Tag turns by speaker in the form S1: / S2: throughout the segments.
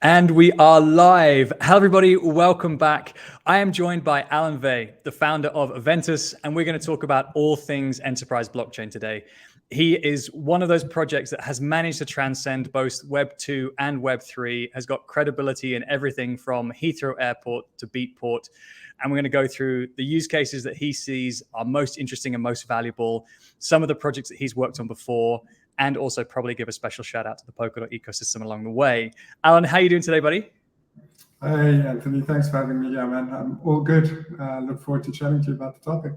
S1: And we are live. Hello, everybody. Welcome back. I am joined by Alan Vey, the founder of Aventus, and we're going to talk about all things enterprise blockchain today. He is one of those projects that has managed to transcend both Web 2 and Web 3, has got credibility in everything from Heathrow Airport to Beatport. And we're going to go through the use cases that he sees are most interesting and most valuable, some of the projects that he's worked on before, and also probably give a special shout out to the Polkadot ecosystem along the way. Alan, how are you doing today, buddy?
S2: Hey, Anthony. Thanks for having me. Yeah, man, I'm all good. Look forward to chatting to you about the topic.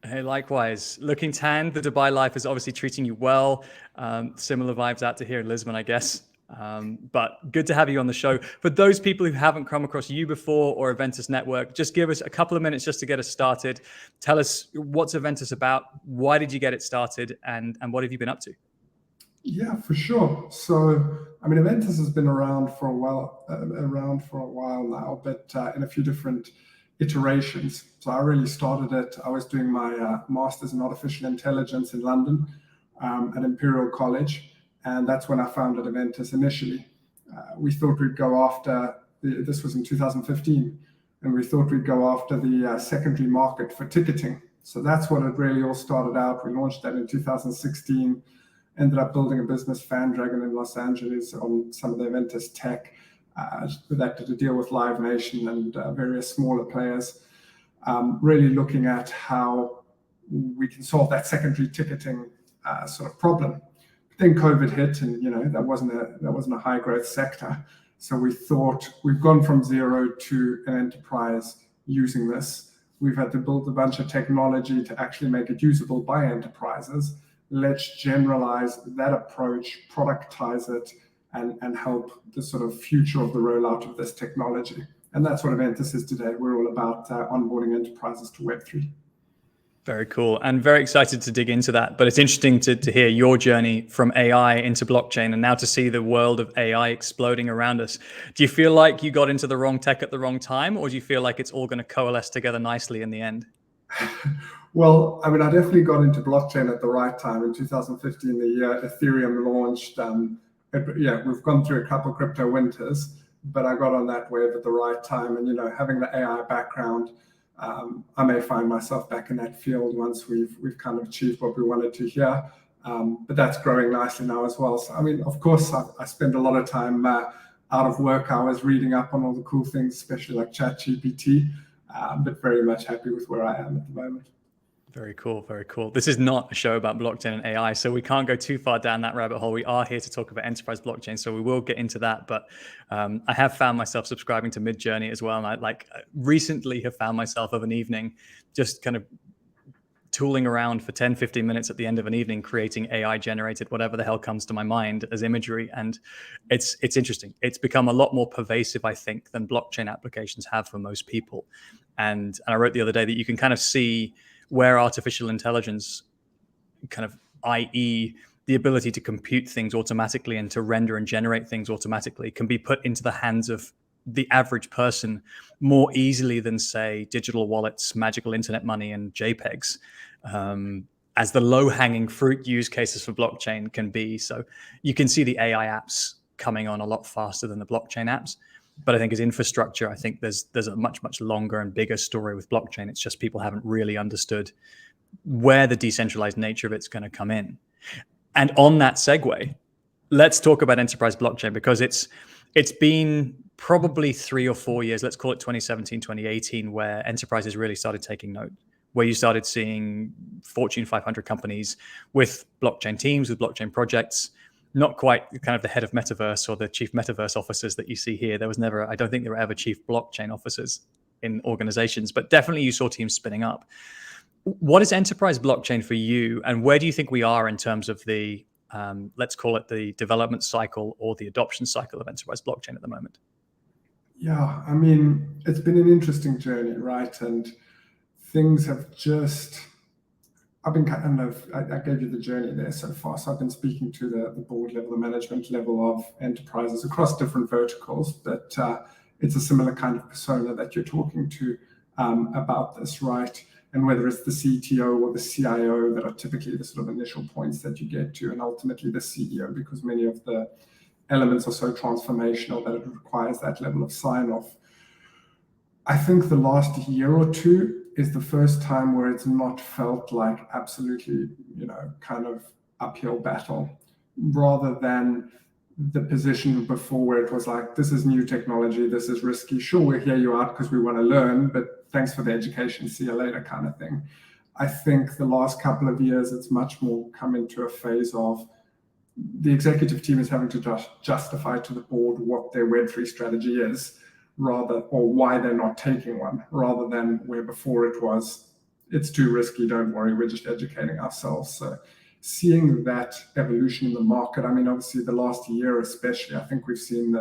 S1: Hey, likewise. Looking tanned. The Dubai life is obviously treating you well. Similar vibes out to here in Lisbon, I guess. But good to have you on the show. For those people who haven't come across you before or Aventus Network, just give us a couple of minutes just to get us started. Tell us what's Aventus about, why did you get it started, and what have you been up to?
S2: Yeah, for sure. So, I mean, Aventus has been around for a while now, but in a few different iterations. So I really started it. I was doing my master's in artificial intelligence in London at Imperial College, and that's when I founded Aventus initially. We thought we'd go after, this was in 2015, and we thought we'd go after the secondary market for ticketing. So that's what it really all started out. We launched that in 2016. Ended up building a business, FanDragon, in Los Angeles on some of the Aventus tech. That did a deal with Live Nation and various smaller players, really looking at how we can solve that secondary ticketing sort of problem. But then COVID hit, and that wasn't a high growth sector. So we thought we've gone from zero to an enterprise using this. We've had to build a bunch of technology to actually make it usable by enterprises. Let's generalize that approach, productize it, and help the sort of future of the rollout of this technology. And that's what Aventus is today. We're all about onboarding enterprises to Web3.
S1: Very cool, and very excited to dig into that. But it's interesting to hear your journey from AI into blockchain and now to see the world of AI exploding around us. Do you feel like you got into the wrong tech at the wrong time, or do you feel like it's all going to coalesce together nicely in the end?
S2: Well, I mean, I definitely got into blockchain at the right time. In 2015, the year Ethereum launched. We've gone through a couple of crypto winters, but I got on that wave at the right time. And, having the AI background, I may find myself back in that field once we've kind of achieved what we wanted to here. But that's growing nicely now as well. So, I mean, of course, I spend a lot of time out of work hours reading up on all the cool things, especially like ChatGPT, but very much happy with where I am at the moment.
S1: Very cool, very cool. This is not a show about blockchain and AI, so we can't go too far down that rabbit hole. We are here to talk about enterprise blockchain, so we will get into that. But I have found myself subscribing to Midjourney as well. And I recently have found myself of an evening just kind of tooling around for 10, 15 minutes at the end of an evening, creating AI generated, whatever the hell comes to my mind as imagery. And it's interesting. It's become a lot more pervasive, I think, than blockchain applications have for most people. And I wrote the other day that you can kind of see where artificial intelligence, kind of, i.e. the ability to compute things automatically and to render and generate things automatically, can be put into the hands of the average person more easily than, say, digital wallets, magical internet money, and JPEGs, as the low-hanging fruit use cases for blockchain can be. So you can see the AI apps coming on a lot faster than the blockchain apps. But I think as infrastructure, I think there's a much, much longer and bigger story with blockchain. It's just people haven't really understood where the decentralized nature of it's going to come in. And on that segue, let's talk about enterprise blockchain, because it's been probably 3 or 4 years, let's call it 2017, 2018, where enterprises really started taking note, where you started seeing Fortune 500 companies with blockchain teams, with blockchain projects. Not quite kind of the head of metaverse or the chief metaverse officers that you see here. There was never, I don't think there were ever chief blockchain officers in organizations, but definitely you saw teams spinning up. What is enterprise blockchain for you, and where do you think we are in terms of the, let's call it the development cycle or the adoption cycle of enterprise blockchain at the moment?
S2: Yeah, I mean, it's been an interesting journey, right? And things have just, I've been kind of, I gave you the journey there so far. So I've been speaking to the board level, the management level of enterprises across different verticals, but it's a similar kind of persona that you're talking to about this, right? And whether it's the CTO or the CIO that are typically the sort of initial points that you get to, and ultimately the CEO, because many of the elements are so transformational that it requires that level of sign-off. I think the last year or two is the first time where it's not felt like absolutely, kind of uphill battle, rather than the position before where it was like, this is new technology, this is risky. Sure, we'll hear you out because we want to learn, but thanks for the education, see you later kind of thing. I think the last couple of years, it's much more come into a phase of the executive team is having to justify to the board what their Web3 strategy is, or why they're not taking one, rather than where before it was, it's too risky, don't worry, we're just educating ourselves. So seeing that evolution in the market, I mean, obviously the last year especially, I think we've seen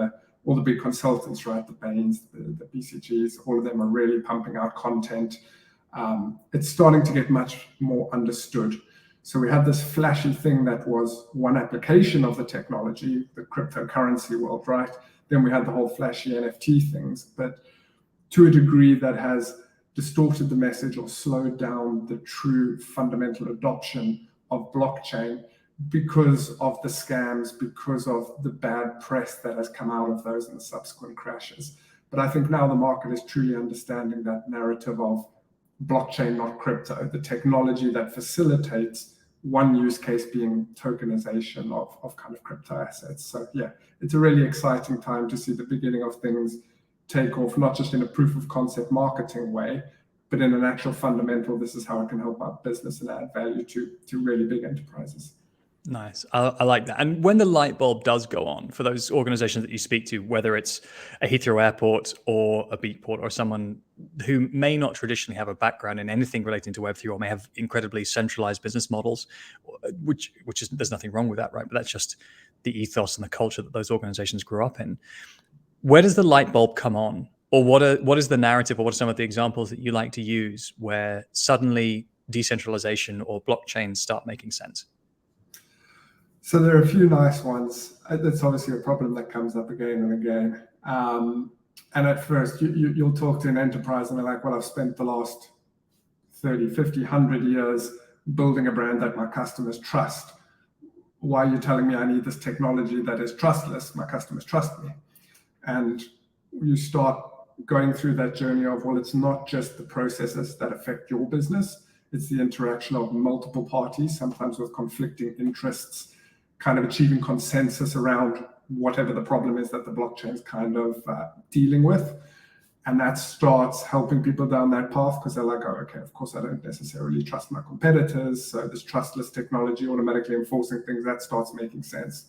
S2: all the big consultants, right? The Bains, the BCGs, all of them are really pumping out content. It's starting to get much more understood. So we had this flashy thing that was one application of the technology, the cryptocurrency world, right? Then we had the whole flashy NFT things, but to a degree that has distorted the message or slowed down the true fundamental adoption of blockchain because of the scams, because of the bad press that has come out of those and the subsequent crashes. But I think now the market is truly understanding that narrative of blockchain, not crypto, the technology that facilitates one use case being tokenization of kind of crypto assets. So yeah, it's a really exciting time to see the beginning of things take off, not just in a proof of concept marketing way, but in an actual fundamental, this is how it can help our business and add value to really big enterprises.
S1: Nice. I like that. And when the light bulb does go on for those organizations that you speak to, whether it's a Heathrow Airport or a Beatport or someone who may not traditionally have a background in anything relating to Web3 or may have incredibly centralized business models, which is, there's nothing wrong with that, right? But that's just the ethos and the culture that those organizations grew up in. Where does the light bulb come on? Or what is the narrative, or what are some of the examples that you like to use where suddenly decentralization or blockchain start making sense?
S2: So there are a few nice ones. That's obviously a problem that comes up again and again. And at first, you'll talk to an enterprise and they're like, well, I've spent the last 30, 50, 100 years building a brand that my customers trust. Why are you telling me I need this technology that is trustless? My customers trust me. And you start going through that journey of, well, it's not just the processes that affect your business. It's the interaction of multiple parties, sometimes with conflicting interests, kind of achieving consensus around whatever the problem is that the blockchain is kind of dealing with. And that starts helping people down that path because they're like, oh, okay, of course, I don't necessarily trust my competitors. So this trustless technology automatically enforcing things, that starts making sense.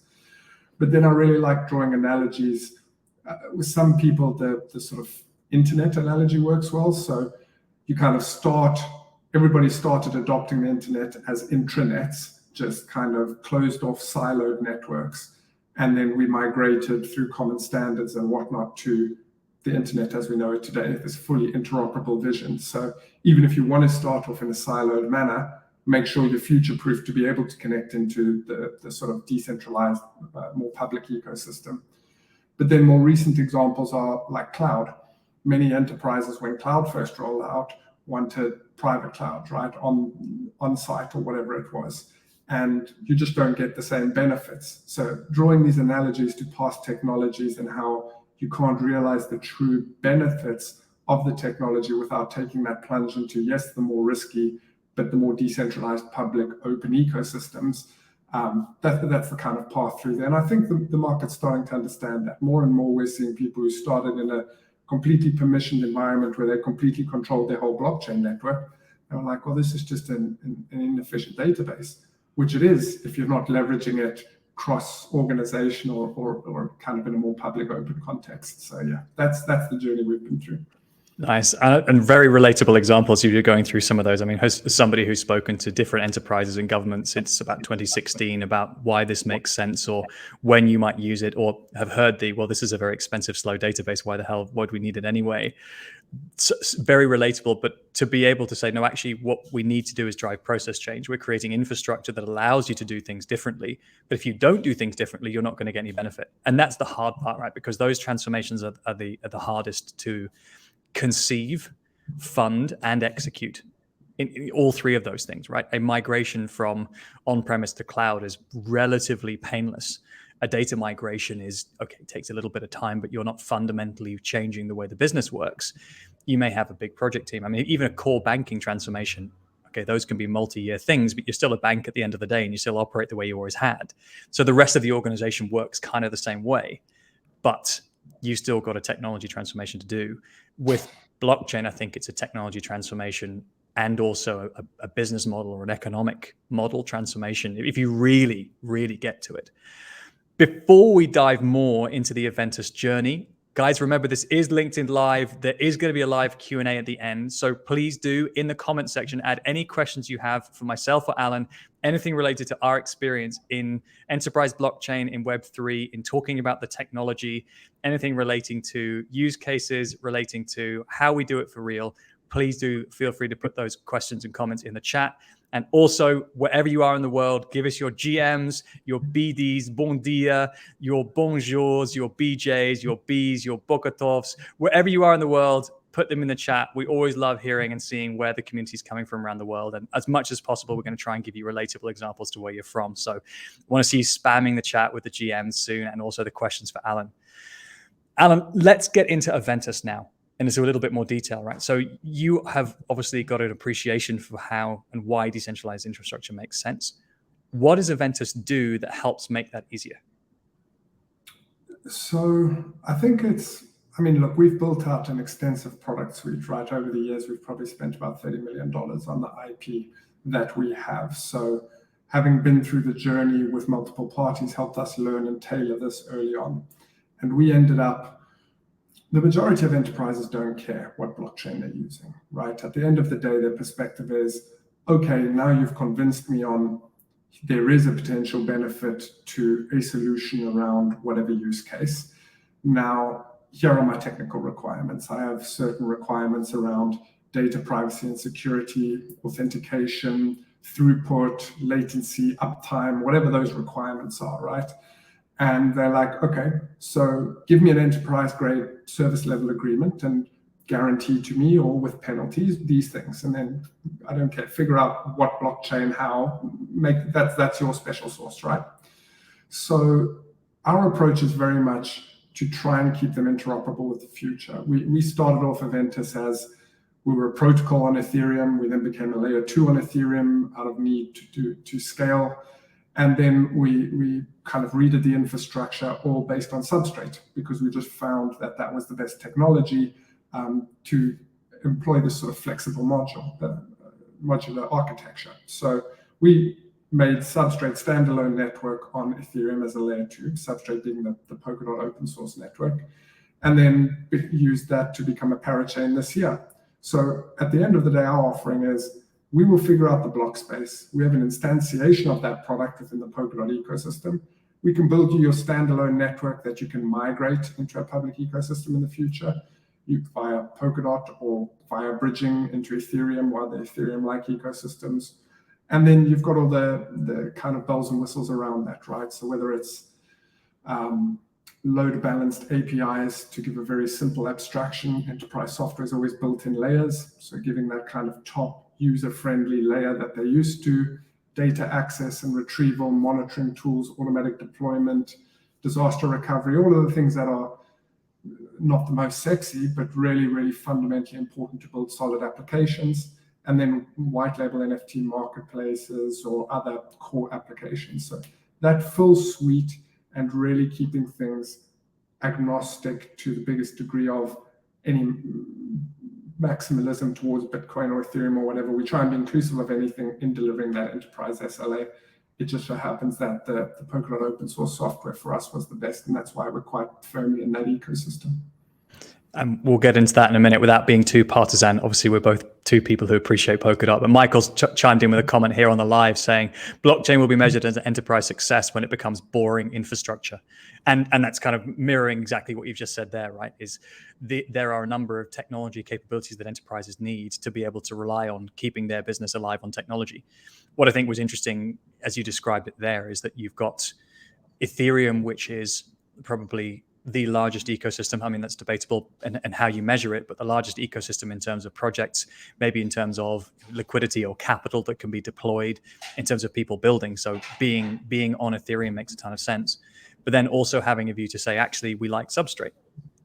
S2: But then I really like drawing analogies. With some people, the sort of internet analogy works well. So you kind of everybody started adopting the internet as intranets, just kind of closed off siloed networks. And then we migrated through common standards and whatnot to the internet as we know it today, this fully interoperable vision. So even if you want to start off in a siloed manner, make sure you're future-proof to be able to connect into the sort of decentralized, more public ecosystem. But then more recent examples are like cloud. Many enterprises, when cloud first rolled out, wanted private cloud, right, on site or whatever it was. And you just don't get the same benefits. So drawing these analogies to past technologies and how you can't realize the true benefits of the technology without taking that plunge into, yes, the more risky, but the more decentralized public open ecosystems. That's the kind of path through there. And I think the market's starting to understand that. More and more we're seeing people who started in a completely permissioned environment where they completely controlled their whole blockchain network. And I'm like, well, this is just an inefficient database, which it is if you're not leveraging it cross-organization or kind of in a more public open context. So yeah, that's the journey we've been through.
S1: Nice. And very relatable examples. You're going through some of those. I mean, as somebody who's spoken to different enterprises and governments since about 2016 about why this makes sense or when you might use it, or have heard well, this is a very expensive, slow database. Why do we need it anyway? It's very relatable, but to be able to say, no, actually what we need to do is drive process change. We're creating infrastructure that allows you to do things differently. But if you don't do things differently, you're not going to get any benefit. And that's the hard part, right? Because those transformations are the hardest to conceive, fund, and execute in all three of those things, right? A migration from on-premise to cloud is relatively painless. a data migration is, okay, it takes a little bit of time, but you're not fundamentally changing the way the business works. You may have a big project team. I mean, even a core banking transformation, okay, those can be multi-year things, but you're still a bank at the end of the day and you still operate the way you always had. So the rest of the organization works kind of the same way, but you still got a technology transformation to do. With blockchain, I think it's a technology transformation and also a business model or an economic model transformation, if you really, really get to it. Before we dive more into the Aventus journey, guys, remember this is LinkedIn Live. There is going to be a live Q&A at the end. So please do, in the comment section, add any questions you have for myself or Alan, anything related to our experience in enterprise blockchain, in Web3, in talking about the technology, anything relating to use cases, relating to how we do it for real. Please do feel free to put those questions and comments in the chat. And also, wherever you are in the world, give us your GMs, your BDs, bon dia, your bonjours, your BJs, your Bs, your Bokatovs. Wherever you are in the world, put them in the chat. We always love hearing and seeing where the community is coming from around the world. And as much as possible, we're going to try and give you relatable examples to where you're from. So I want to see you spamming the chat with the GMs soon, and also the questions for Alan. Alan, let's get into Aventus now. And into a little bit more detail, right? So you have obviously got an appreciation for how and why decentralized infrastructure makes sense. What does Aventus do that helps make that easier?
S2: So I think look, we've built out an extensive product suite, right? Over the years, we've probably spent about $30 million on the IP that we have. So having been through the journey with multiple parties helped us learn and tailor this early on. And we ended up, the majority of enterprises don't care what blockchain they're using, right? At the end of the day, their perspective is, okay, now you've convinced me on there is a potential benefit to a solution around whatever use case. Now, here are my technical requirements. I have certain requirements around data privacy and security, authentication, throughput, latency, uptime, whatever those requirements are, right? And they're like, okay, so give me an enterprise grade service level agreement and guarantee to me, or with penalties, these things. And then I don't care, figure out what blockchain, how, that's your special sauce, right? So our approach is very much to try and keep them interoperable with the future. We started off Aventus as we were a protocol on Ethereum. We then became a layer 2 on Ethereum out of need to scale. And then we kind of redid the infrastructure all based on Substrate, because we just found that that was the best technology to employ this sort of flexible modular architecture. So we made Substrate standalone network on Ethereum as a layer 2, Substrate being the Polkadot open source network, and then used that to become a parachain this year. So at the end of the day, our offering is, we will figure out the block space. We have an instantiation of that product within the Polkadot ecosystem. We can build you your standalone network that you can migrate into a public ecosystem in the future, via Polkadot or via bridging into Ethereum or other Ethereum-like ecosystems. And then you've got all the kind of bells and whistles around that, right? So whether it's load balanced APIs to give a very simple abstraction, enterprise software is always built in layers. So giving that kind of top user-friendly layer that they're used to, data access and retrieval, monitoring tools, automatic deployment, disaster recovery, all of the things that are not the most sexy, but really, really fundamentally important to build solid applications. And then white label NFT marketplaces or other core applications. So that full suite, and really keeping things agnostic to the biggest degree of any maximalism towards Bitcoin or Ethereum or whatever. We try and be inclusive of anything in delivering that enterprise SLA. It just so happens that the Polkadot open source software for us was the best, and that's why we're quite firmly in that ecosystem.
S1: And we'll get into that in a minute without being too partisan. Obviously, we're both two people who appreciate Polkadot. But Michael's chimed in with a comment here on the live saying, blockchain will be measured as an enterprise success when it becomes boring infrastructure. And that's kind of mirroring exactly what you've just said there, right? There are a number of technology capabilities that enterprises need to be able to rely on keeping their business alive on technology. What I think was interesting, as you described it there, is that you've got Ethereum, which is probably the largest ecosystem. I mean, that's debatable and how you measure it, but the largest ecosystem in terms of projects, maybe in terms of liquidity or capital that can be deployed, in terms of people building. So being on Ethereum makes a ton of sense. but then also having a view to say, actually, we like Substrate.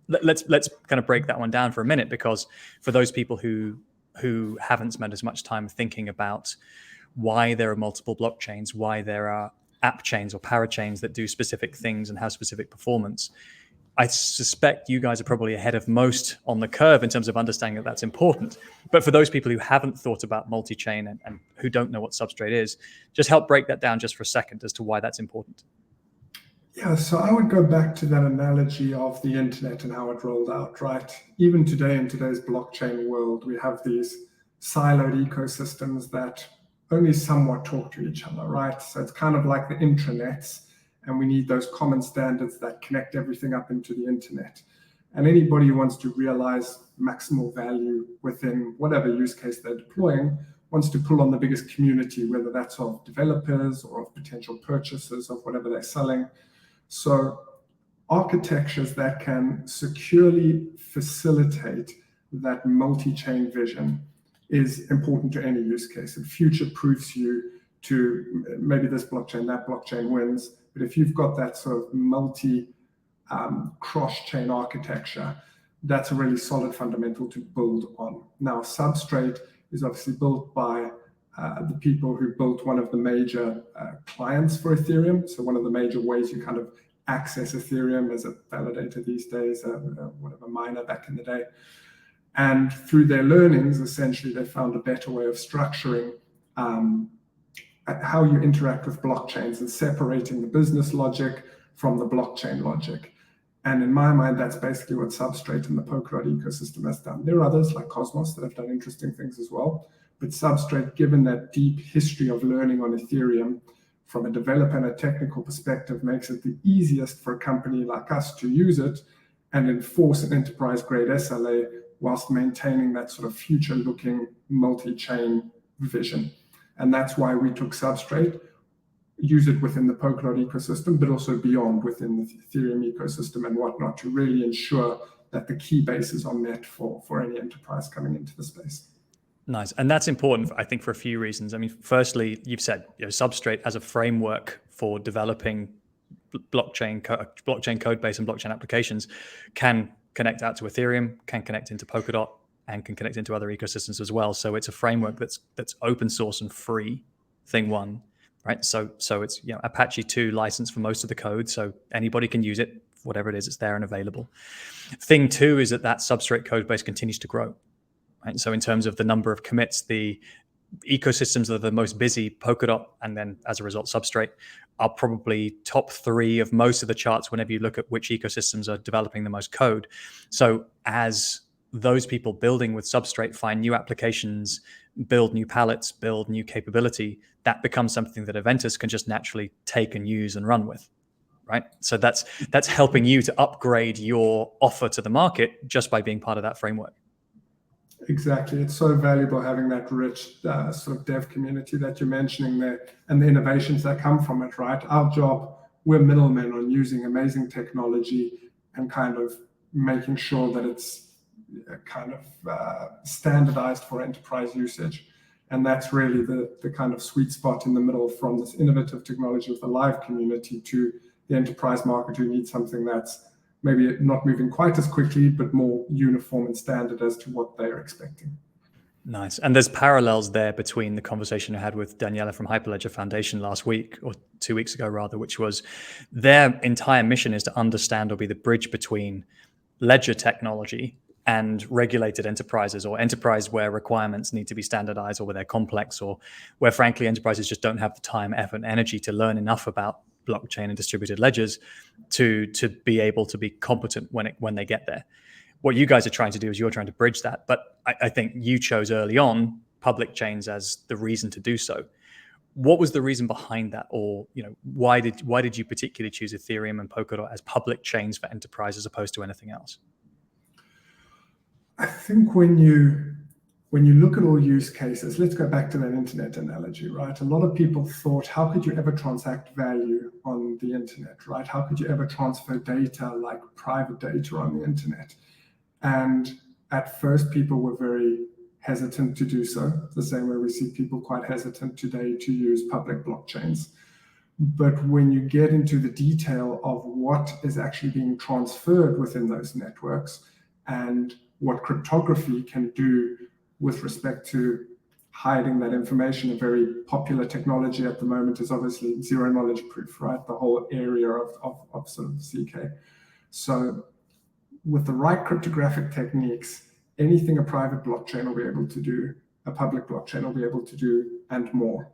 S1: Let's kind of break that one down for a minute, because for those people who haven't spent as much time thinking about why there are multiple blockchains, why there are app chains or parachains that do specific things and have specific performance, I suspect you guys are probably ahead of most on the curve in terms of understanding that that's important. But for those people who haven't thought about multi-chain and who don't know what Substrate is, just help break that down just for a second as to why that's important.
S2: Yeah, so I would go back to that analogy of the internet and how it rolled out, right? Even today, in today's blockchain world, we have these siloed ecosystems that only somewhat talk to each other, right? So it's kind of like the intranets, and we need those common standards that connect everything up into the internet. And anybody who wants to realize maximal value within whatever use case they're deploying wants to pull on the biggest community, whether that's of developers or of potential purchasers of whatever they're selling. So architectures that can securely facilitate that multi-chain vision is important to any use case. It future-proofs you to maybe this blockchain, that blockchain wins. But if you've got that sort of multi cross-chain architecture, that's a really solid fundamental to build on. Now, Substrate is obviously built by the people who built one of the major clients for Ethereum. So one of the major ways you kind of access Ethereum as a validator these days, whatever miner back in the day. And through their learnings, essentially, they found a better way of structuring how you interact with blockchains and separating the business logic from the blockchain logic. And in my mind, that's basically what Substrate and the Polkadot ecosystem has done. There are others like Cosmos that have done interesting things as well. But Substrate, given that deep history of learning on Ethereum from a developer and a technical perspective, makes it the easiest for a company like us to use it and enforce an enterprise-grade SLA whilst maintaining that sort of future-looking multi-chain vision. And that's why we took Substrate, use it within the Polkadot ecosystem, but also beyond within the Ethereum ecosystem and whatnot, to really ensure that the key bases are met for any enterprise coming into the space.
S1: Nice. And that's important, I think, for a few reasons. I mean, firstly, you've said Substrate as a framework for developing blockchain code base and blockchain applications can connect out to Ethereum, can connect into Polkadot, and can connect into other ecosystems as well. So it's a framework that's open source and free, thing one, right? So it's Apache 2 license for most of the code, so anybody can use it, whatever it is, it's there and available. Thing two is that Substrate code base continues to grow. Right? So in terms of the number of commits, the ecosystems that are the most busy, Polkadot, and then as a result, Substrate, are probably top three of most of the charts whenever you look at which ecosystems are developing the most code. So as those people building with Substrate find new applications, build new palettes, build new capability, that becomes something that Aventus can just naturally take and use and run with. Right. So that's helping you to upgrade your offer to the market just by being part of that framework.
S2: Exactly. It's so valuable having that rich sort of dev community that you're mentioning there and the innovations that come from it, right? Our job, we're middlemen on using amazing technology and kind of making sure that it's kind of standardized for enterprise usage. And that's really the kind of sweet spot in the middle from this innovative technology with the live community to the enterprise market who needs something that's maybe not moving quite as quickly, but more uniform and standard as to what they're expecting.
S1: Nice. And there's parallels there between the conversation I had with Daniela from Hyperledger Foundation last week, or 2 weeks ago rather, which was their entire mission is to understand or be the bridge between ledger technology and regulated enterprises, or enterprise where requirements need to be standardized or where they're complex, or where frankly enterprises just don't have the time, effort, and energy to learn enough about blockchain and distributed ledgers to be able to be competent when they get there. What you guys are trying to do is you're trying to bridge that. But I think you chose early on public chains as the reason to do so. What was the reason behind that? Or why did you particularly choose Ethereum and Polkadot as public chains for enterprise as opposed to anything else?
S2: I think when you look at all use cases, let's go back to that internet analogy, right? A lot of people thought, how could you ever transact value on the internet, right? How could you ever transfer data like private data on the internet? And at first, people were very hesitant to do so, the same way we see people quite hesitant today to use public blockchains. But when you get into the detail of what is actually being transferred within those networks and what cryptography can do with respect to hiding that information, a very popular technology at the moment is obviously zero knowledge proof, right? The whole area of sort of ZK. So with the right cryptographic techniques, anything a private blockchain will be able to do, a public blockchain will be able to do, and more.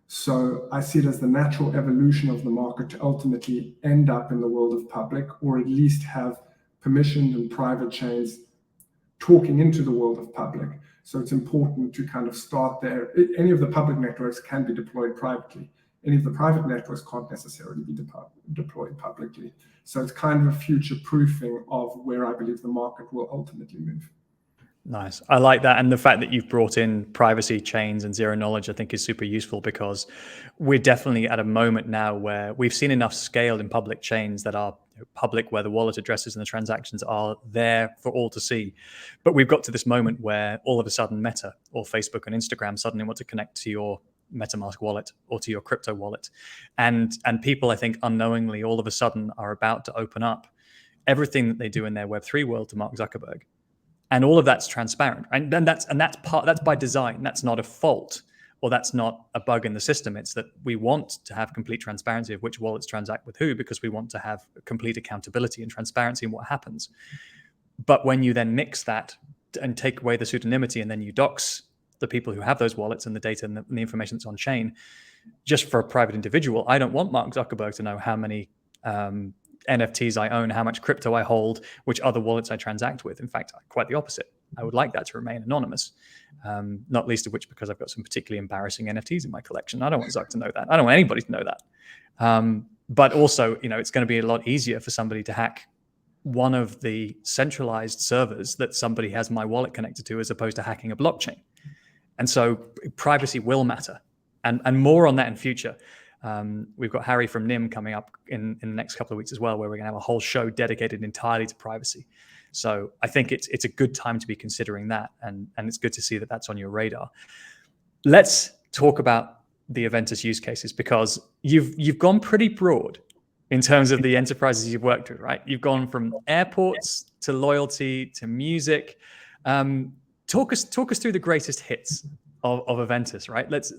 S2: So I see it as the natural evolution of the market to ultimately end up in the world of public, or at least have permissioned and private chains talking into the world of public. So it's important to kind of start there. Any of the public networks can be deployed privately. Any of the private networks can't necessarily be deployed publicly. So it's kind of a future proofing of where I believe the market will ultimately move.
S1: Nice. I like that. And the fact that you've brought in privacy chains and zero knowledge, I think is super useful, because we're definitely at a moment now where we've seen enough scale in public chains that are public, where the wallet addresses and the transactions are there for all to see. But we've got to this moment where all of a sudden Meta or Facebook and Instagram suddenly want to connect to your MetaMask wallet or to your crypto wallet. And people, I think, unknowingly all of a sudden are about to open up everything that they do in their Web3 world to Mark Zuckerberg. And all of that's transparent, and that's by design. That's not a fault, or that's not a bug in the system. It's that we want to have complete transparency of which wallets transact with who, because we want to have complete accountability and transparency in what happens. But when you then mix that and take away the pseudonymity, and then you dox the people who have those wallets and the data and the information that's on chain, just for a private individual, I don't want Mark Zuckerberg to know how many NFTs I own, how much crypto I hold, which other wallets I transact with. In fact, quite the opposite. I would like that to remain anonymous, not least of which because I've got some particularly embarrassing NFTs in my collection. I don't want Zuck to know that. I don't want anybody to know that. But also, it's going to be a lot easier for somebody to hack one of the centralized servers that somebody has my wallet connected to, as opposed to hacking a blockchain. And so privacy will matter, and more on that in future. We've got Harry from NIM coming up in the next couple of weeks as well, where we're going to have a whole show dedicated entirely to privacy. So I think it's a good time to be considering that, and it's good to see that that's on your radar. Let's talk about the Aventus use cases, because you've gone pretty broad in terms of the enterprises you've worked with, right? You've gone from airports to loyalty to music. Talk us through the greatest hits of Aventus, right? Let's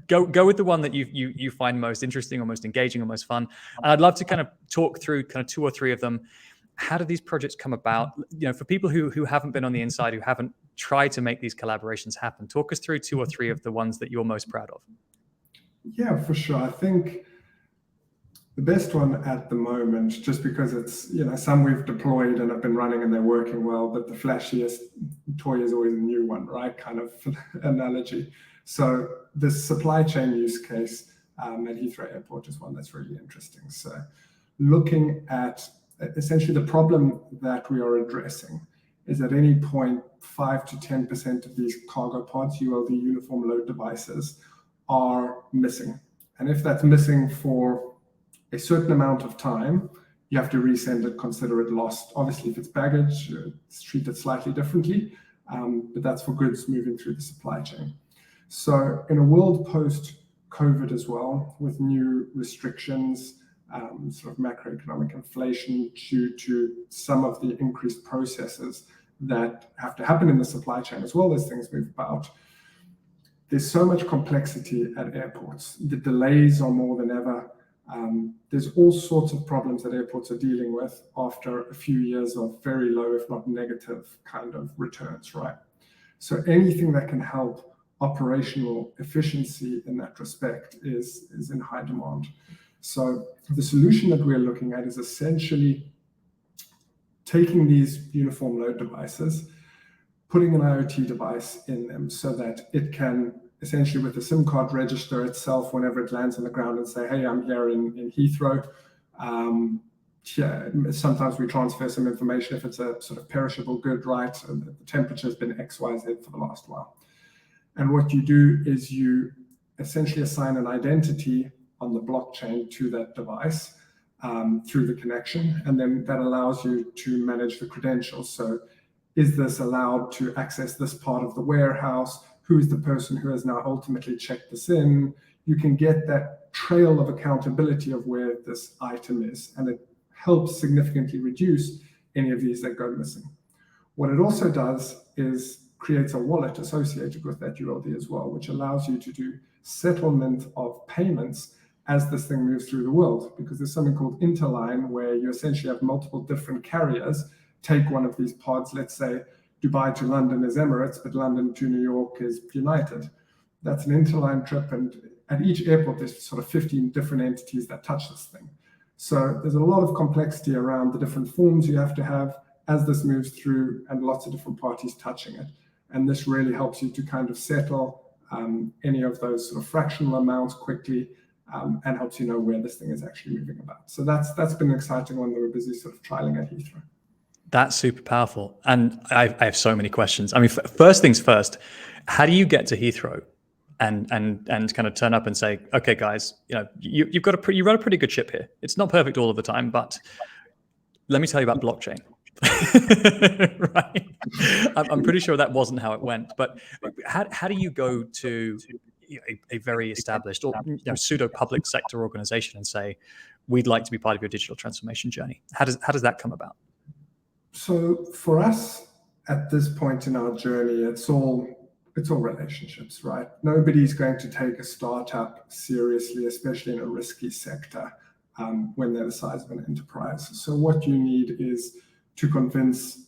S1: go with the one that you find most interesting or most engaging or most fun. And I'd love to kind of talk through kind of 2 or 3 of them. How do these projects come about? For people who haven't been on the inside, who haven't tried to make these collaborations happen, talk us through 2 or 3 of the ones that you're most proud of.
S2: Yeah, for sure. I think the best one at the moment, just because it's, some we've deployed and have been running and they're working well, but the flashiest toy is always a new one, right? Kind of analogy. So this supply chain use case at Heathrow Airport is one that's really interesting. So looking at essentially the problem that we are addressing is at any point 5 to 10% of these cargo pods, ULD, uniform load devices, are missing. And if that's missing for a certain amount of time, you have to resend it, consider it lost. Obviously, if it's baggage, it's treated slightly differently, but that's for goods moving through the supply chain. So in a world post-COVID as well, with new restrictions, sort of macroeconomic inflation due to some of the increased processes that have to happen in the supply chain as well as things move about, there's so much complexity at airports. The delays are more than ever. There's all sorts of problems that airports are dealing with after a few years of very low, if not negative, kind of returns, right? So anything that can help operational efficiency in that respect is in high demand. So the solution that we're looking at is essentially taking these uniform load devices, putting an IoT device in them so that it can essentially with the SIM card register itself whenever it lands on the ground and say, hey, I'm here in Heathrow. Sometimes we transfer some information if it's a sort of perishable good, right? And the temperature has been X, Y, Z for the last while. And what you do is you essentially assign an identity on the blockchain to that device through the connection. And then that allows you to manage the credentials. So is this allowed to access this part of the warehouse? Who is the person who has now ultimately checked this in? You can get that trail of accountability of where this item is, and it helps significantly reduce any of these that go missing. What it also does is creates a wallet associated with that ULD as well, which allows you to do settlement of payments as this thing moves through the world, because there's something called interline, where you essentially have multiple different carriers take one of these pods. Let's say Dubai to London is Emirates, but London to New York is United. That's an interline trip, and at each airport there's sort of 15 different entities that touch this thing. So there's a lot of complexity around the different forms you have to have as this moves through, and lots of different parties touching it. And this really helps you to kind of settle any of those sort of fractional amounts quickly, and helps you know where this thing is actually moving about. So that's been an exciting one that we're busy sort of trialing at Heathrow.
S1: That's super powerful. And I have so many questions. I mean, first things first, how do you get to Heathrow and kind of turn up and say, okay, guys, you know, you run a pretty good ship here. It's not perfect all of the time, but let me tell you about blockchain. Right? I'm pretty sure that wasn't how it went. But how do you go to a very established or pseudo public sector organization and say, we'd like to be part of your digital transformation journey? How does that come about?
S2: So for us at this point in our journey, it's all relationships, right? Nobody's going to take a startup seriously, especially in a risky sector, when they're the size of an enterprise. So what you need is to convince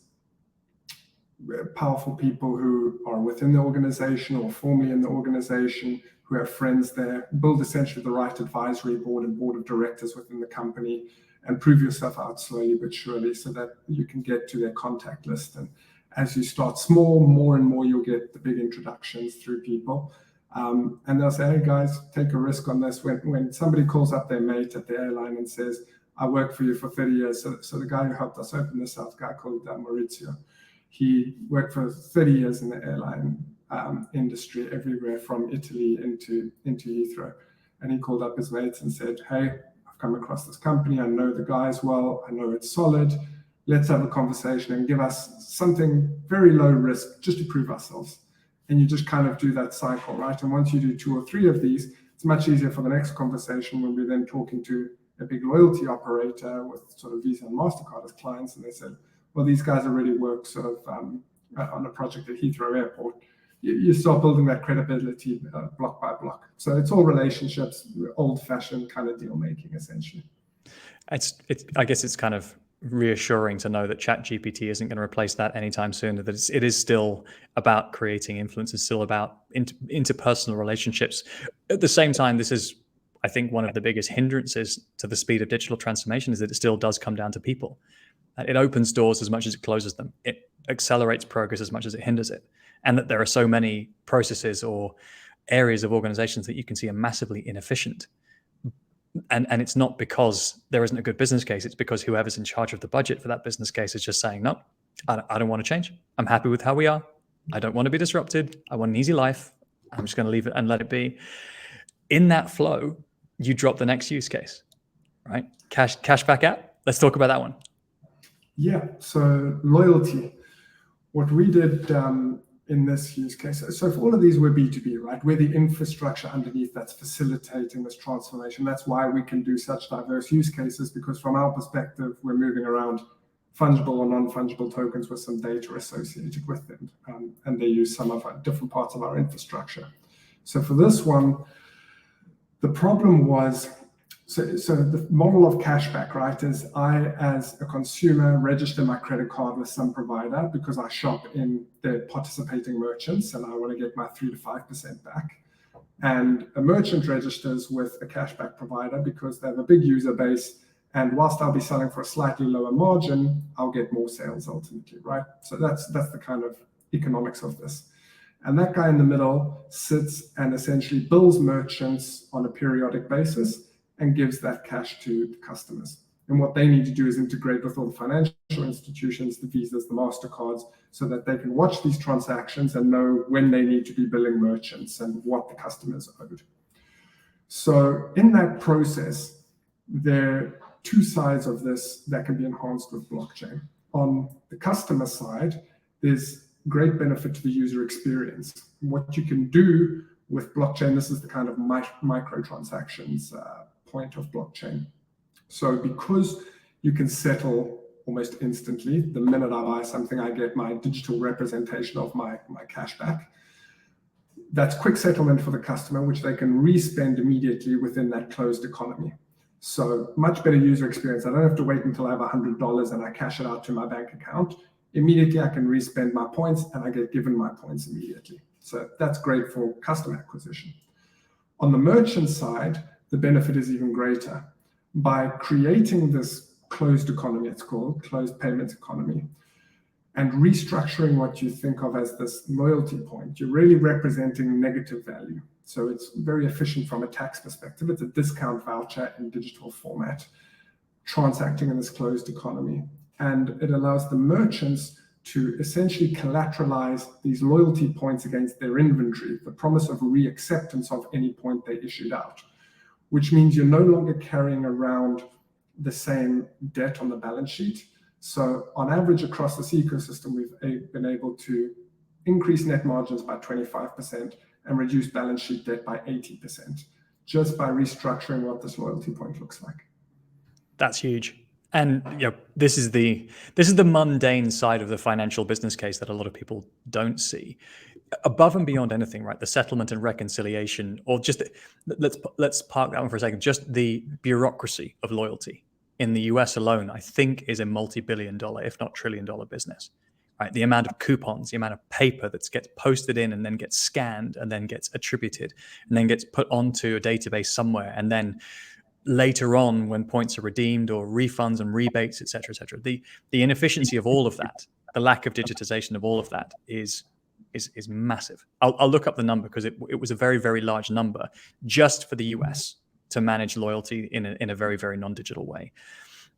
S2: powerful people who are within the organization or formerly in the organization, who have friends there, build essentially the right advisory board and board of directors within the company, and prove yourself out slowly but surely so that you can get to their contact list. And as you start small, more and more you'll get the big introductions through people. And they'll say, hey guys, take a risk on this. When somebody calls up their mate at the airline and says, I worked for you for 30 years. So the guy who helped us open this up, a guy called Maurizio, he worked for 30 years in the airline industry, everywhere from Italy into Heathrow. And he called up his mates and said, hey, I've come across this company. I know the guys well. I know it's solid. Let's have a conversation and give us something very low risk just to prove ourselves. And you just kind of do that cycle, right? And once you do 2 or 3 of these, it's much easier for the next conversation when we're then talking to a big loyalty operator with sort of Visa and MasterCard as clients. And they said, well, these guys already work sort of on a project at Heathrow Airport. You start building that credibility block by block. So it's all relationships, old-fashioned kind of deal making, essentially.
S1: I guess it's kind of reassuring to know that ChatGPT isn't going to replace that anytime soon. That it is still about creating influence. It's still about interpersonal relationships. At the same time, this is, I think, one of the biggest hindrances to the speed of digital transformation is that it still does come down to people. It opens doors as much as it closes them. It accelerates progress as much as it hinders it. And that there are so many processes or areas of organizations that you can see are massively inefficient. And it's not because there isn't a good business case. It's because whoever's in charge of the budget for that business case is just saying, no, I don't want to change. I'm happy with how we are. I don't want to be disrupted. I want an easy life. I'm just going to leave it and let it be. In that flow, you drop the next use case, right? Cashback app. Let's talk about that one.
S2: Yeah, so loyalty. What we did in this use case, so for all of these, we're B2B, right? We're the infrastructure underneath that's facilitating this transformation. That's why we can do such diverse use cases, because from our perspective, we're moving around fungible or non-fungible tokens with some data associated with them. And they use some of our different parts of our infrastructure. So for this one, the problem was, so the model of cashback, right, is I, as a consumer, register my credit card with some provider because I shop in the participating merchants and I want to get my 3 to 5% back. And a merchant registers with a cashback provider because they have a big user base. And whilst I'll be selling for a slightly lower margin, I'll get more sales ultimately, right? So that's the kind of economics of this. And that guy in the middle sits and essentially bills merchants on a periodic basis and gives that cash to the customers. And what they need to do is integrate with all the financial institutions, the Visas, the MasterCards, so that they can watch these transactions and know when they need to be billing merchants and what the customers owed. So in that process, there are 2 sides of this that can be enhanced with blockchain. On the customer side, there's great benefit to the user experience. What you can do With blockchain, this is the kind of microtransactions point of blockchain. So because you can settle almost instantly, the minute I buy something, I get my digital representation of my cashback. That's quick settlement for the customer, which they can re-spend immediately within that closed economy. So much better user experience. I don't have to wait until I have $100 and I cash it out to my bank account. Immediately, I can re-spend my points and I get given my points immediately. So that's great for customer acquisition. On the merchant side, the benefit is even greater. By creating this closed economy, it's called closed payments economy, and restructuring what you think of as this loyalty point, you're really representing negative value. So it's very efficient from a tax perspective. It's a discount voucher in digital format, transacting in this closed economy. And it allows the merchants to essentially collateralize these loyalty points against their inventory, the promise of reacceptance of any point they issued out, which means you're no longer carrying around the same debt on the balance sheet. So on average across this ecosystem, we've been able to increase net margins by 25% and reduce balance sheet debt by 80%, just by restructuring what this loyalty point looks like.
S1: That's huge. And this is the mundane side of the financial business case that a lot of people don't see. Above and beyond anything, right? The settlement and reconciliation, or just let's park that one for a second. Just the bureaucracy of loyalty in the US alone, I think, is a multi-billion-dollar, if not trillion-dollar business. Right? The amount of coupons, the amount of paper that gets posted in and then gets scanned and then gets attributed and then gets put onto a database somewhere, and then later on, when points are redeemed or refunds and rebates, et cetera, the inefficiency of all of that, the lack of digitization of all of that is massive. I'll look up the number because it was a very, very large number just for the US to manage loyalty in a very, very non-digital way.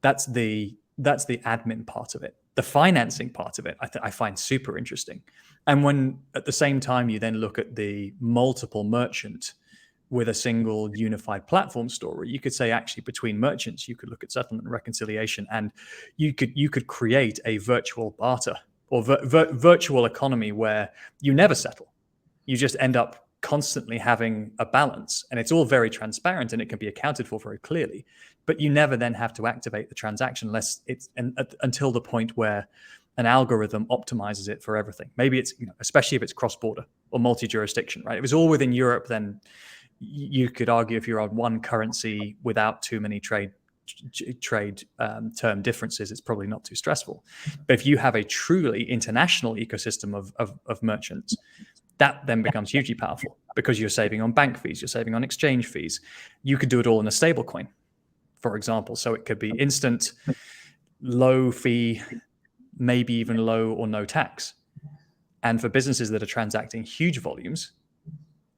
S1: That's the admin part of it. The financing part of it, I find super interesting. And when at the same time you then look at the multiple merchant with a single unified platform story, you could say actually between merchants, you could look at settlement and reconciliation, and you could create a virtual barter or virtual economy where you never settle. You just end up constantly having a balance, and it's all very transparent and it can be accounted for very clearly, but you never then have to activate the transaction until the point where an algorithm optimizes it for everything. Maybe it's, especially if it's cross-border or multi-jurisdiction, right? If it's all within Europe, then you could argue if you're on one currency without too many trade term differences, it's probably not too stressful. But if you have a truly international ecosystem of merchants, that then becomes hugely powerful because you're saving on bank fees, you're saving on exchange fees. You could do it all in a stable coin, for example. So it could be instant, low fee, maybe even low or no tax. And for businesses that are transacting huge volumes,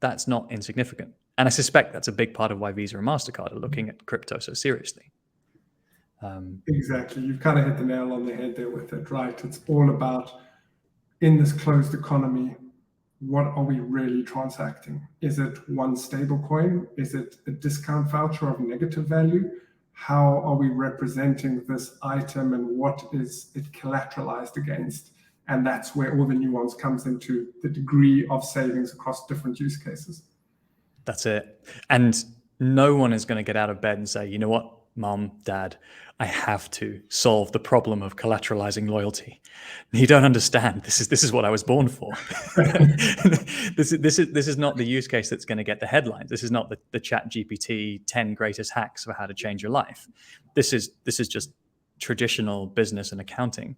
S1: that's not insignificant. And I suspect that's a big part of why Visa and MasterCard are looking at crypto so seriously.
S2: Exactly. You've kind of hit the nail on the head there with it, right? It's all about, in this closed economy, what are we really transacting? Is it one stable coin? Is it a discount voucher of negative value? How are we representing this item and what is it collateralized against? And that's where all the nuance comes into the degree of savings across different use cases.
S1: That's it. And no one is going to get out of bed and say, you know what, Mom, Dad, I have to solve the problem of collateralizing loyalty. You don't understand. This is what I was born for. This is not the use case that's going to get the headlines. This is not the Chat GPT 10 greatest hacks for how to change your life. This is just traditional business and accounting.